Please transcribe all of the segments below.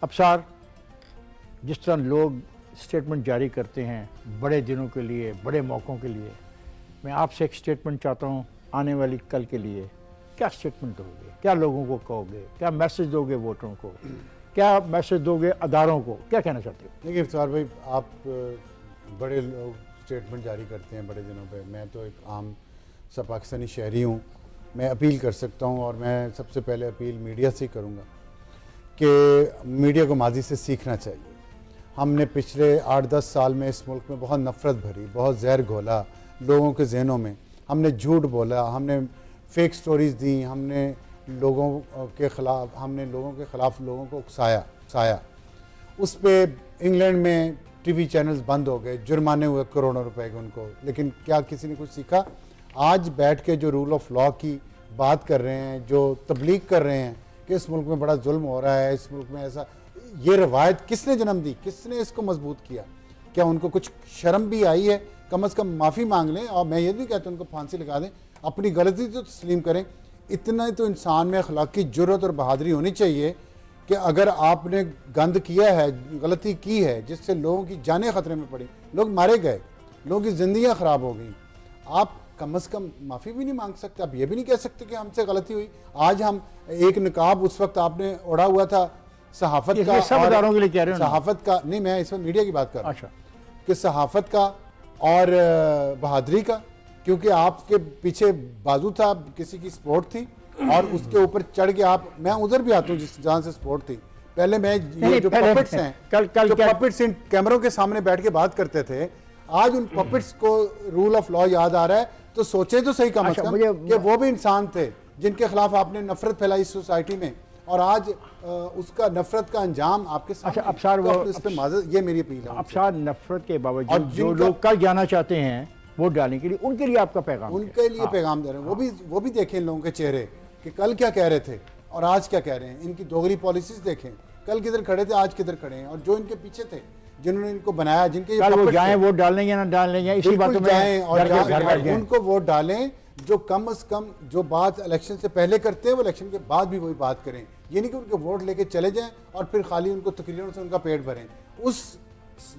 अबसार, जिस तरह लोग स्टेटमेंट जारी करते हैं बड़े दिनों के लिए, बड़े मौक़ों के लिए, मैं आपसे एक स्टेटमेंट चाहता हूँ आने वाली कल के लिए। क्या स्टेटमेंट दोगे, क्या लोगों को कहोगे, क्या मैसेज दोगे वोटरों को, क्या मैसेज दोगे अदारों को, क्या कहना चाहते हो? देखिए इफ्तार भाई, आप बड़े लोग स्टेटमेंट जारी करते हैं बड़े दिनों पे। मैं तो एक आम सा पाकिस्तानी शहरी हूँ, मैं अपील कर सकता हूँ और मैं सबसे पहले अपील मीडिया से ही करूँगा कि मीडिया को माजी से सीखना चाहिए। हमने पिछले 8-10 साल में इस मुल्क में बहुत नफ़रत भरी, बहुत जहर घोला लोगों के जहनों में। हमने झूठ बोला, हमने फेक स्टोरीज़ दी, हमने लोगों के ख़िलाफ़ लोगों को उकसाया। उस पर इंग्लैंड में टीवी चैनल्स बंद हो गए, जुर्माने हुए करोड़ों रुपए के उनको। लेकिन क्या किसी ने कुछ सीखा? आज बैठ के जो रूल ऑफ लॉ की बात कर रहे हैं, जो तबलीग कर रहे हैं कि इस मुल्क में बड़ा जुल्म हो रहा है, इस मुल्क में ऐसा, ये रवायत किसने जन्म दी, किसने इसको मजबूत किया? क्या उनको कुछ शर्म भी आई है? कम अज़ कम माफ़ी मांग लें। और मैं ये भी कहता हूँ उनको फांसी लगा दें, अपनी गलती तो तस्लीम करें। इतना तो इंसान में अखलाकी जुर्रत और बहादुरी होनी चाहिए कि अगर आपने गंद किया है, गलती की है जिससे लोगों की जानें ख़तरे में पड़ी, लोग मारे गए, लोगों की ज़िंदगियाँ ख़राब हो गई, आप कम अज़ कम माफ़ी भी नहीं मांग सकते? आप ये भी नहीं कह सकते कि हमसे गलती हुई। आज हम एक निकाब उस वक्त आपने ओढ़ा हुआ था सहाफ़त का, सब अदारों के लिए कह रहे हो, सहाफ़त का नहीं, मैं इस वक्त मीडिया की बात कर रहा हूँ। अच्छा, कि सहाफ़त का और बहादुरी का, क्योंकि आपके पीछे बाजू था, किसी की सपोर्ट थी और उसके ऊपर चढ़ के आप, मैं उधर भी आता हूँ जिस जहाँ से सपोर्ट थी। पहले मैं ये जो पपेट्स हैं, जो पपेट्स इन कैमरों के सामने बैठ के बात करते थे, आज उन पपेट्स को रूल ऑफ लॉ याद आ रहा है। तो सोचे तो सही कम अज़ कम कि वो भी इंसान थे जिनके खिलाफ आपने नफरत फैलाई सोसाइटी में, और आज उसका नफरत का अंजाम आपके सामने। अच्छा, अबसार वो इस पे माज़रत, ये मेरी अपील है। अबसार, नफरत के बावजूद जो लोग कल जाना चाहते हैं वोट डालने के लिए, उनके लिए आपका पैगाम? उनके लिए पैगाम दे रहे हैं। वो भी देखें लोगों के चेहरे कि कल क्या कह रहे थे और आज क्या कह रहे हैं। इनकी दोगली पॉलिसीज देखें, कल किधर खड़े थे, आज किधर खड़े हैं। और जो इनके पीछे थे, जिन्होंने इनको बनाया, जिनके वो जाएं वोट डालने या ना डालने, या इसी बात में जाएं और उनको वोट डालें। जो कम अज कम जो बात इलेक्शन से पहले करते हैं, वो इलेक्शन के बाद भी वही बात करें। ये नहीं कि उनके वोट लेके चले जाएं और फिर खाली उनको तकरीरों से उनका पेट भरें। उस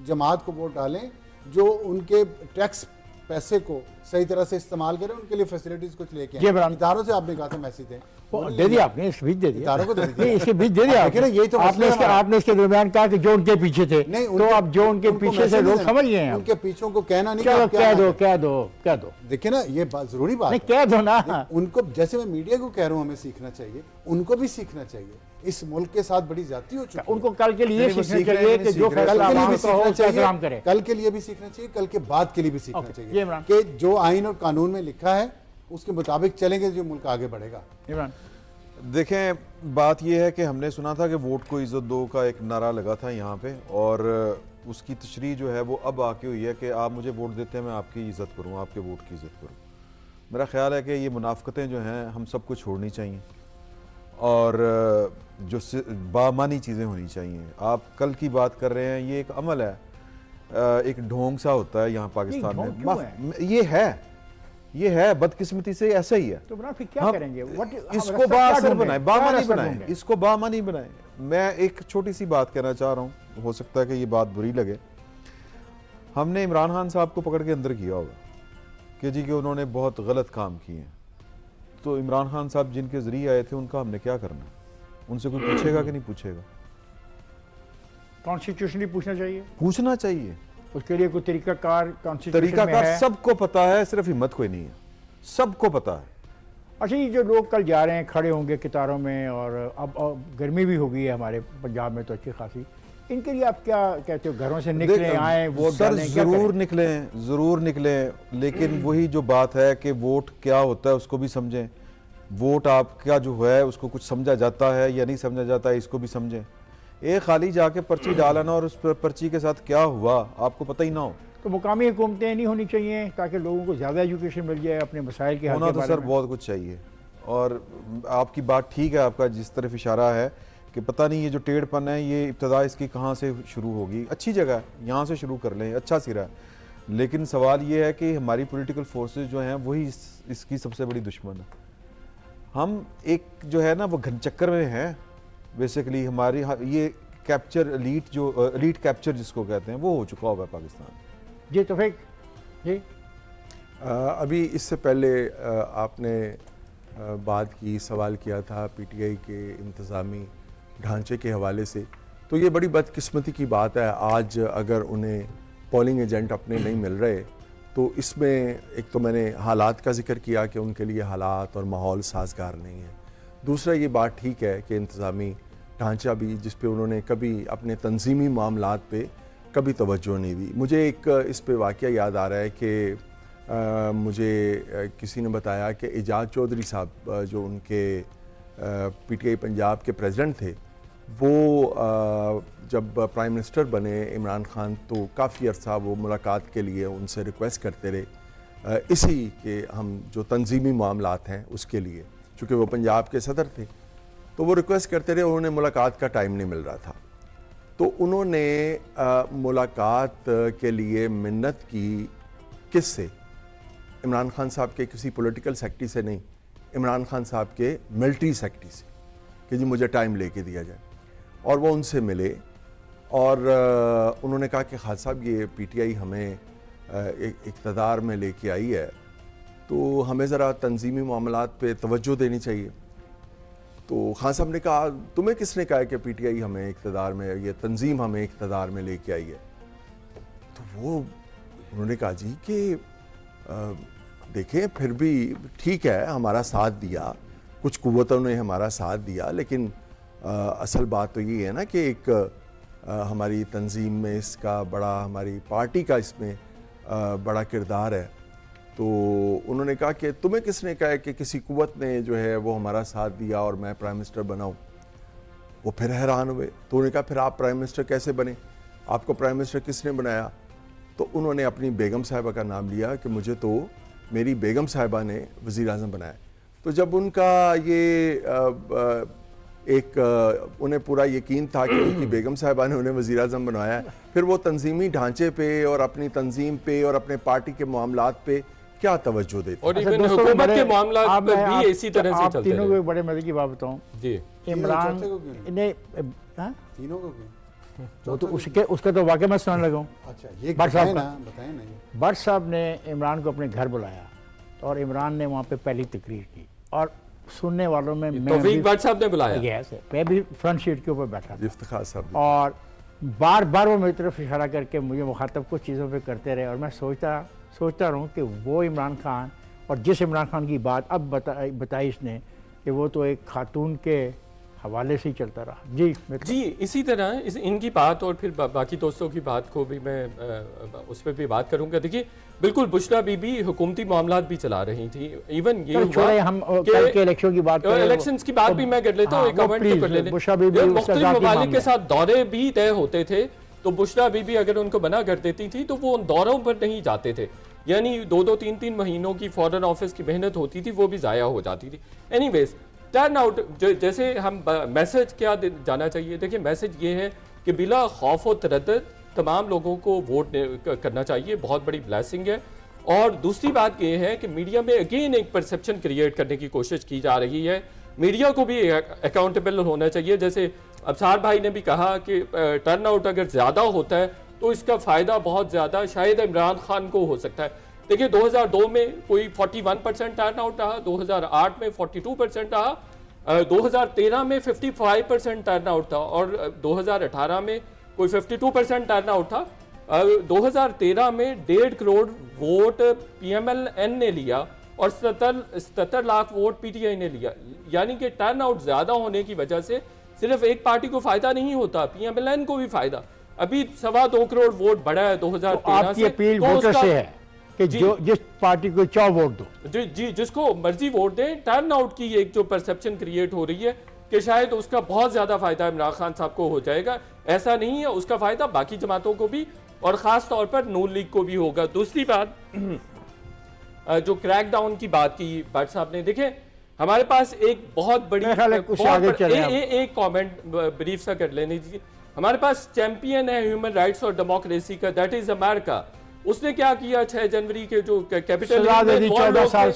जमात को वोट डालें जो उनके टैक्स पैसे को सही तरह से इस्तेमाल करें, उनके लिए फैसिलिटीज कुछ लेके आए। इदारों से आपने कहा था मैसेज दें, दे दिया आपने, स्पीच दे दिया इदारों को दे दिया, इसके बीच दे दिया आपने। यही तो आपने इसके दरमियान कहा कि जो उनके पीछे थे, तो आप जो उनके पीछे से लोग समझ गए हैं, उनके पीछों को कहना नहीं, कह दो। देखिए ना, ये जरूरी बात है, कह दो ना उनको। जैसे मैं मीडिया को कह रहा हूँ हमें सीखना चाहिए, उनको भी सीखना चाहिए। इस मुल्क के साथ बड़ी ज्यादती हो चुकी है। उनको कल के लिए सीखना चाहिए कि जो फैसला एहतराम करे। कल के लिए भी सीखना चाहिए, कल के बाद के लिए भी सीखना चाहिए कि जो आइन और कानून में लिखा है उसके मुताबिक चलेंगे, जो मुल्क आगे बढ़ेगा। इमरान, देखें, बात यह है कि हमने सुना था कि वोट को इज्जत दो का एक नारा लगा था यहाँ पे, और उसकी तशरीह जो है वो अब आके हुई है कि आप मुझे वोट देते हैं, मैं आपकी इज़्ज़त करूँ, आपके वोट की इज़्ज़त करूँ। मेरा ख्याल है कि ये मुनाफिकतें जो हैं हम सबको छोड़नी चाहिए और जो बामानी चीज़ें होनी चाहिए। आप कल की बात कर रहे हैं, ये एक अमल है, एक ढोंग सा होता है यहाँ पाकिस्तान में। ये है बदकिस्मती से ऐसा ही है। तो फिर क्या करेंगे? इसको बाअसर बनाए, बामानी बनाए, इसको बामानी बनाए। मैं एक छोटी सी बात कहना चाह रहा हूँ, हो सकता है कि ये बात बुरी लगे। हमने इमरान खान साहब को पकड़ के अंदर किया होगा कि जी कि उन्होंने बहुत गलत काम किए हैं, तो इमरान खान साहब जिनके जरिए आए थे उनका हमने क्या करना? उनसे कोई पूछेगा कि नहीं पूछेगा? कॉन्स्टिट्यूशनली पूछना चाहिए, पूछना चाहिए। उसके लिए कोई तरीकाकार सबको पता है, सिर्फ हिम्मत कोई नहीं है, सबको पता है। अच्छा, ये जो लोग कल जा रहे हैं, खड़े होंगे कितारों में, और अब गर्मी भी हो गई है हमारे पंजाब में तो अच्छी खासी, इनके लिए आप क्या कहते हो? घरों से निकले आए वोट डालने? जरूर निकलें, लेकिन वही जो बात है कि वोट क्या होता है उसको भी समझें। वोट आपका जो है उसको कुछ समझा जाता है या नहीं समझा जाता है, इसको भी समझें। एक खाली जाके पर्ची डालना और उस पर्ची के साथ क्या हुआ आपको पता ही ना हो। तो मुकामी हुकूमतें नहीं होनी चाहिए ताकि लोगों को ज़्यादा एजुकेशन मिल जाए अपने मसाइल के हल के बारे में? तो सर बहुत कुछ चाहिए, और आपकी बात ठीक है, आपका जिस तरफ इशारा है कि पता नहीं ये जो टेढ़पन है, ये इब्तदा इसकी कहाँ से शुरू होगी। अच्छी जगह है, यहाँ से शुरू कर लें, अच्छा सिरा है। लेकिन सवाल ये है कि हमारी पॉलिटिकल फोर्सेस जो हैं वही इसकी सबसे बड़ी दुश्मन है। हम एक जो है ना वो घन चक्कर में हैं बेसिकली। हमारी ये कैप्चर एलीट कैप्चर जिसको कहते हैं वो हो चुका होगा पाकिस्तान में। जी तौफीक जी। अभी इससे पहले आपने बात की, सवाल किया था पीटीआई के इंतज़ामी ढांचे के हवाले से, तो ये बड़ी बदकिस्मती की बात है। आज अगर उन्हें पोलिंग एजेंट अपने नहीं मिल रहे तो इसमें एक तो मैंने हालात का जिक्र किया कि उनके लिए हालात और माहौल साजगार नहीं है। दूसरा ये बात ठीक है कि इंतज़ामी ढांचा भी जिस पे उन्होंने कभी अपने तंजीमी मामलात पे कभी तवज्जो नहीं दी। मुझे एक इस पे वाक़या याद आ रहा है कि मुझे किसी ने बताया कि एजाज चौधरी साहब जो उनके पीटीआई पंजाब के प्रेसिडेंट थे, वो जब प्राइम मिनिस्टर बने इमरान खान तो काफ़ी अर्सा वो मुलाकात के लिए उनसे रिक्वेस्ट करते रहे, इसी के हम जो तंजीमी मामलात हैं उसके लिए, चूँकि वो पंजाब के सदर थे तो वो रिक्वेस्ट करते रहे, उन्होंने मुलाकात का टाइम नहीं मिल रहा था। तो उन्होंने मुलाकात के लिए मिन्नत की किससे? इमरान खान साहब के किसी पॉलिटिकल सेक्रेटरी से नहीं, इमरान खान साहब के मिलिट्री सेक्रेटरी से कि जी मुझे टाइम लेके दिया जाए। और वो उनसे मिले और उन्होंने कहा कि खान साहब ये पीटीआई हमें इक़्तिदार में लेके आई है तो हमें ज़रा तंजीमी मामलात पे तवज्जो देनी चाहिए। तो खान साहब ने कहा तुम्हें किसने कहा है कि पीटीआई हमें इक़्तिदार में, ये तंजीम हमें इक़्तिदार में लेके आई है? तो वो उन्होंने कहा जी कि देखें फिर भी ठीक है, हमारा साथ दिया, कुछ कुव्वतों ने हमारा साथ दिया, लेकिन असल बात तो ये है ना कि एक हमारी तंजीम में इसका बड़ा, हमारी पार्टी का इसमें बड़ा किरदार है। तो उन्होंने कहा कि तुम्हें किसने कहा है कि किसी कुव्वत ने जो है वो हमारा साथ दिया और मैं प्राइम मिनिस्टर बनाऊं? वो फिर हैरान हुए। तो उन्होंने कहा फिर आप प्राइम मिनिस्टर कैसे बने, आपको प्राइम मिनिस्टर किसने बनाया? तो उन्होंने अपनी बेगम साहिबा का नाम लिया कि मुझे तो मेरी बेगम साहिबा ने वज़ीर आज़म बनाया। तो जब उनका ये उन्हें पूरा यकीन था कि उनकी बेगम साहिबा ने उन्हें वज़ीर आज़म बनाया, फिर वो तंजीमी ढांचे पे और अपनी तंजीम पे और अपने पार्टी के मामलात पे क्या तवज्जो देते? और इवन हुकूमत के मामलात पे भी इसी तरह से चलते हैं। तीनों को बड़े मजे की बात बताऊं जी। इमरान ने तीनों को वो तो उसका तो वाकई मैं सुनाने लगा हूं। अच्छा ये बताएं ना, बताएं ना। भट्ट साहब ने इमरान को अपने घर बुलाया और इमरान ने वहाँ पे पहली तकरीर की और सुनने वालों में तौफीक भट्ट साहब ने बुलाया, मैं भी फ्रंट सीट के ऊपर बैठा था इफ्तिखार साहब, और बार बार वो मेरी तरफ इशारा करके मुझे मुखातब कुछ चीज़ों पे करते रहे और मैं सोचता रहूँ कि वो इमरान खान और जिस इमरान खान की बात अब बताई इसने कि वो तो एक खातून के हवाले से ही चलता रहा। जी इसी तरह इनकी बात और फिर बाकी दोस्तों की बात को भी मैं उस पर भी बात करूंगा। देखिए बिल्कुल बुशरा बीबी हुकूमती मामलात भी चला रही थी। इवन ये हुआ हम कल के इलेक्शन की बात करें, इलेक्शंस की बात भी मैं कर लेता हूँ, एक कमेंट तो कर लेते हैं। मुख्तलिफ ममालिक के साथ दौरे भी तय होते थे तो बुशरा बीबी अगर उनको मना कर देती थी तो वो उन दौरों पर नहीं जाते थे, यानी 2-2 3-3 महीनों की फॉरेन ऑफिस की मेहनत होती थी वो भी ज़ाया हो जाती थी। एनीवेज टर्न आउट जैसे हम मैसेज क्या जाना चाहिए, देखिए मैसेज ये है कि बिला खौफ व तरद्दुद तमाम लोगों को वोट करना चाहिए, बहुत बड़ी ब्लेसिंग है। और दूसरी बात ये है कि मीडिया में अगेन एक परसेप्शन क्रिएट करने की कोशिश की जा रही है, मीडिया को भी अकाउंटेबल होना चाहिए। जैसे अबसार भाई ने भी कहा कि टर्न आउट अगर ज़्यादा होता है तो इसका फ़ायदा बहुत ज़्यादा शायद इमरान खान को हो सकता है। देखिए 2002 में कोई 41% टर्न आउट रहा, 2008 में 42% रहा, 2013 में 55% टर्न आउट था और 2018 में कोई 52% टर्न आउट था। 2013 में 1.5 करोड़ वोट PMLN ने लिया और 77 लाख वोट PTI ने लिया, यानी कि टर्न आउट ज़्यादा होने की वजह से सिर्फ एक पार्टी को फायदा नहीं होता, PMLN को भी फायदा। अभी 2.25 करोड़ वोट बढ़ा है 2013 से, अपील वोटर से है कि जो जिस पार्टी को चाहो वोट दो, जी जिसको मर्जी वोट दें। टर्न आउट की एक जो परसेप्शन क्रिएट हो रही है कि शायद उसका बहुत ज्यादा फायदा इमरान खान साहब को हो जाएगा, ऐसा नहीं है, उसका फायदा बाकी जमातों को भी और खास तौर पर नून लीग को भी होगा। दूसरी बात जो क्रैकडाउन की बात की भट्ट साहब ने, देखें हमारे पास एक बहुत बड़ी एक कमेंट ब्रीफ सा कर लेने दीजिए। हमारे पास चैंपियन है ह्यूमन राइट्स और डेमोक्रेसी का, दैट इज अमेरिका। उसने क्या किया 6 जनवरी के जो कैपिटल 14 साल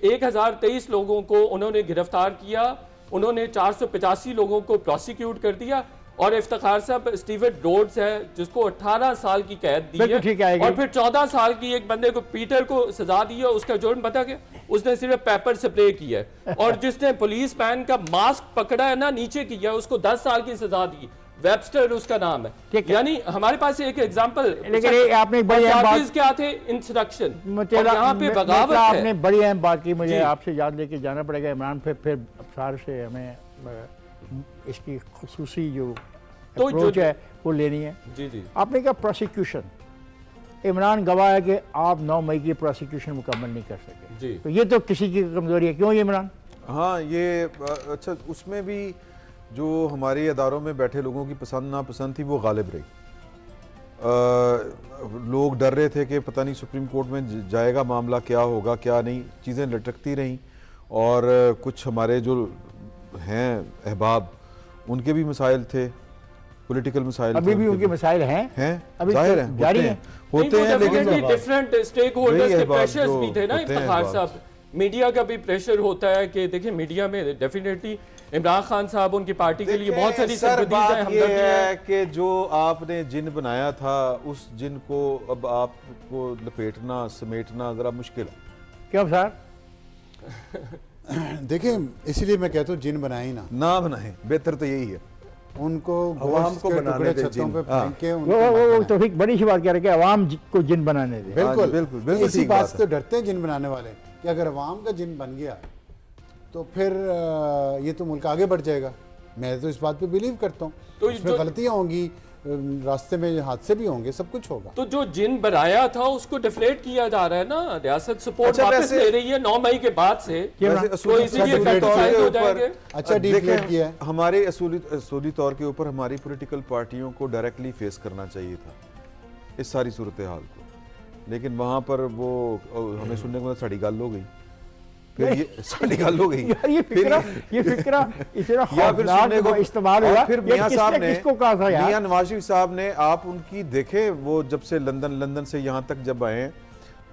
1023 लोगों को उन्होंने गिरफ्तार किया उन्होंने 485 लोगों को प्रोसिक्यूट कर दिया, और इफ्तिखार साहब स्टीवन रोड्स है जिसको 18 साल की कैद दी है, और फिर 14 साल की एक बंदे को पीटर को सजा दी है। उसका जुर्म पता क्या, उसने सिर्फ पेपर स्प्रे किया है, और जिसने पुलिस मैन का मास्क पकड़ा है ना नीचे किया, उसको 10 साल की सजा दी। वेबस्टर उसका नाम है। यानी हमारे पास एक एग्जांपल, लेकिन आपने बड़ी अहम बात क्या थे, इंस्ट्रक्शन, यहाँ पे बगावत है। आपने बड़ी अहम बात की, मुझे आपसे याद लेके जाना पड़ेगा इमरान, फिर अफसार से हमें इसकी खुसूसी जो अप्रोच है वो लेनी है। जी जी, आपने कहा प्रोसिक्यूशन, इमरान गवाह है कि आप 9 मई की प्रोसिक्यूशन मुकम्मल नहीं कर सके जी, तो ये तो किसी की कमजोरी है, क्यों ये इमरान? हाँ, ये अच्छा, उसमें भी जो हमारे अदारों में बैठे लोगों की पसंद नापसंद थी वो गालिब रही। लोग डर रहे थे कि पता नहीं सुप्रीम कोर्ट में जाएगा मामला, क्या होगा क्या नहीं, चीज़ें लटकती रहीं, और कुछ हमारे जो हैं अहबाब उनके भी मसाइल थे, पॉलिटिकल मसाइल, अभी भी उनके मसाइल हैं अभी जाहिर हैं, जारी हैं, होते हैं, लेकिन डिफरेंट स्टेक होल्डर्स के प्रेशर्स भी थे ना इफ्तिखार साहब। मीडिया का भी प्रेशर होता है कि देखिए मीडिया में डेफिनेटली इमरान खान साहब उनकी पार्टी के लिए बहुत सारी ये है कि जो आपने जिन बनाया था उस जिन को अब आपको लपेटना समेटना जरा मुश्किल है। क्यों सर? देखिए, इसीलिए मैं कहता हूँ जिन बनाए ना बनाए, बेहतर तो यही है। उनको अवाम को बनाने दे, छतों पे फेंक के वो तो ठीक बड़ी सी बात कह रहे कि अवाम को जिन बनाने दे। बिल्कुल बिल्कुल बिल्कुल, इसी बात से तो डरते हैं जिन बनाने वाले कि अगर अवाम का जिन बन गया तो फिर ये तो मुल्क आगे बढ़ जाएगा। मैं तो इस बात पे बिलीव करता हूँ। तो इसमें गलतियाँ होंगी, रास्ते में हादसे भी होंगे, सब कुछ होगा। तो जो जिन बनाया था उसको डिफरेट किया जा रहा है ना, रियासत सपोर्ट वापस ले रही है 9 मई के बाद से, तो इसीलिए क्रिटिसाइज हो जाएंगे। अच्छा, डिफरेट किया है। हमारे असूली तौर के ऊपर हमारी पॉलिटिकल पार्टियों को डायरेक्टली फेस करना चाहिए था इस सारी सूरत हाल को, लेकिन वहां पर वो हमें सुनने को साड़ी गल हो गई, फिर ये साड़ी गल हो गई, ये फिक्रा इतना खौफनाक को इस्तेमाल हुआ। फिर मियां साहब ने, किसको कहा था यार? मियां नवाज शरीफ साहब ने, आप उनकी देखे वो जब से लंदन से यहाँ तक जब आए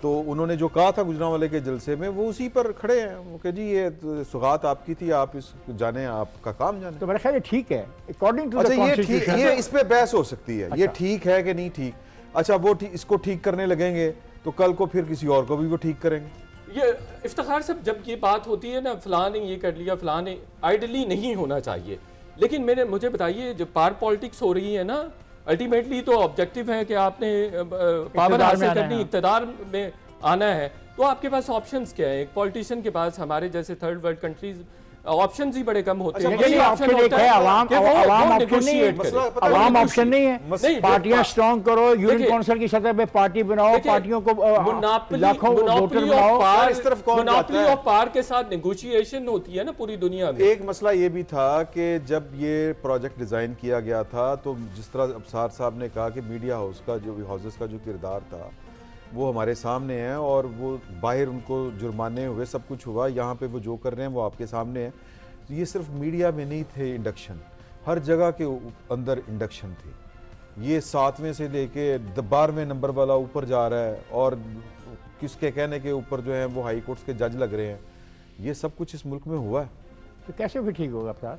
तो उन्होंने जो कहा था गुजरांवाले के जलसे में, वो उसी पर खड़े हैं। वो कह जी ये सौगात आपकी थी, आप इस जाने, आपका काम जाने। तो मेरा ख्याल ठीक है अकॉर्डिंग टू द कॉन्स्टिट्यूशन। ये इस पे बहस हो सकती है, ये ठीक है कि नहीं ठीक। अच्छा, वो इसको ठीक करने लगेंगे तो कल को फिर किसी और को भी वो ठीक करेंगे। ये इफ्तिखार साहब, जब ये बात होती है ना, फलां ने ये कर लिया, फलां ने, आइडली नहीं होना चाहिए। लेकिन मुझे बताइए, जो पावर पॉलिटिक्स हो रही है ना, अल्टीमेटली तो ऑब्जेक्टिव है कि आपने पावर हासिल करनी, इक़्तिदार में आना है, तो आपके पास ऑप्शंस क्या है? एक पॉलिटिशियन के पास, हमारे जैसे थर्ड वर्ल्ड कंट्रीज, ऑप्शंस ही बड़े कम होते हैं। यही ऑप्शन होता है, अवाम ऑप्शन नहीं है, अवाम ऑप्शन नहीं है। पार्टियां स्ट्रॉन्ग करो, यूनियन काउंसिल की सतह पे पार्टी बनाओ, पार्टियों को लाखों वोटर बनाओ। इस तरफ कौन मोनोपोली ऑफ पावर के साथ नेगोशिएशन होती है ना पूरी दुनिया में। एक मसला ये भी था कि जब ये प्रोजेक्ट डिजाइन किया गया था, तो जिस तरह अफसार साहब ने कहा कि मीडिया हाउस का जो हाउसेस का जो किरदार था वो हमारे सामने है, और वो बाहर उनको जुर्माने हुए, सब कुछ हुआ, यहाँ पे वो जो कर रहे हैं वो आपके सामने है। ये सिर्फ मीडिया में नहीं थे इंडक्शन, हर जगह के अंदर इंडक्शन थे। ये 7वें से लेके 12वें नंबर वाला ऊपर जा रहा है, और किसके कहने के ऊपर जो है वो हाई कोर्ट्स के जज लग रहे हैं। ये सब कुछ इस मुल्क में हुआ है, तो कैसे भी ठीक होगा सर?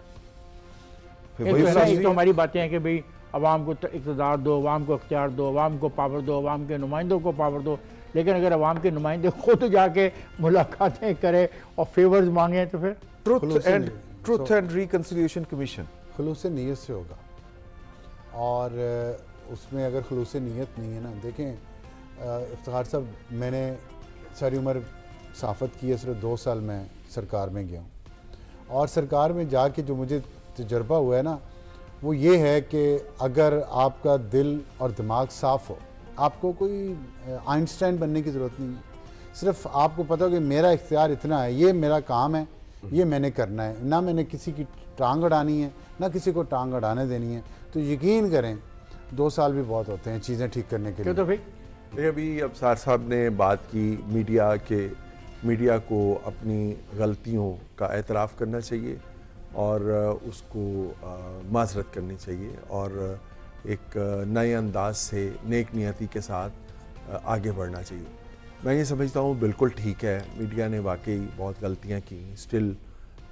फिर तो हमारी बातें हैं कि भाई अवाम को इक़्तिदार दो, अवाम को इख्तियार दो, अवाम को पावर दो, अवाम के नुमाइंदों को पावर दो, लेकिन अगर अवाम के नुमाइंदे खुद जाके मुलाकातें करें और फेवर्स मांगे तो फिर ट्रुथ एंड रिकंसिलिएशन कमीशन खुलूस नीयत से होगा, और उसमें अगर खुलूस नीयत नहीं है ना, देखें इफ्तिखार साहब, मैंने सारी उम्र सहाफ़त की है, सिर्फ 2 साल मैं सरकार में गया हूँ, और सरकार में जाके जो मुझे तजर्बा हुआ है ना, वो ये है कि अगर आपका दिल और दिमाग साफ़ हो, आपको कोई आइंस्टाइन बनने की ज़रूरत नहीं है। सिर्फ आपको पता हो कि मेरा इख्तियार इतना है, ये मेरा काम है, ये मैंने करना है, ना मैंने किसी की टांग अड़ानी है, ना किसी को टांग अड़ाने देनी है। तो यकीन करें 2 साल भी बहुत होते हैं चीज़ें ठीक करने के लिए। तो भाई देखिए, अभी अफसार साहब ने बात की मीडिया को अपनी गलतियों का एतराफ़ करना चाहिए और उसको माजरत करनी चाहिए, और एक नए अंदाज से नेक नियति के साथ आगे बढ़ना चाहिए। मैं ये समझता हूँ बिल्कुल ठीक है, मीडिया ने वाकई बहुत गलतियाँ की, स्टिल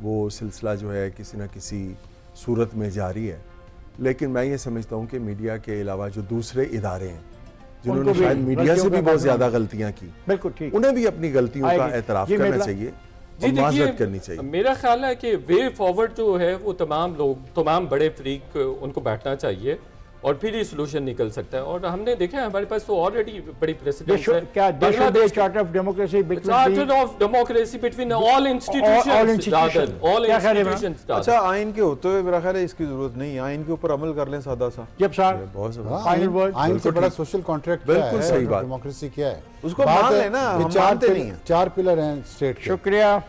वो सिलसिला जो है किसी न किसी सूरत में जारी है। लेकिन मैं ये समझता हूँ कि मीडिया के अलावा जो दूसरे इदारे हैं जिन्होंने शायद मीडिया से भी बहुत ज़्यादा गलतियाँ की, बिल्कुल ठीक, उन्हें भी अपनी गलतियों का एतराफ़ करना चाहिए, माज़रत करनी चाहिए। मेरा ख्याल है कि वे फॉरवर्ड जो है वो तमाम लोग, तमाम बड़े फ्रीक उनको बैठना चाहिए और फिर ही सोल्यूशन निकल सकता है। और हमने देखा है हमारे पास तो ऑलरेडी बड़ी प्रेसिडेंट्स है। क्या Bangladesh charter of democracy between all institutions. अच्छा, आइन के होते हुए मेरा ख्याल है इसकी जरूरत नहीं है, आइन के ऊपर अमल कर लें सादा सा। जब साहब बहुत फाइनल वर्ड, आइन से बड़ा सोशल कॉन्ट्रैक्ट बिल्कुल सही बात, डेमोक्रेसी क्या है उसको मान लेना, हम मानते नहीं हैं। 4 पिलर हैं स्टेट के। शुक्रिया।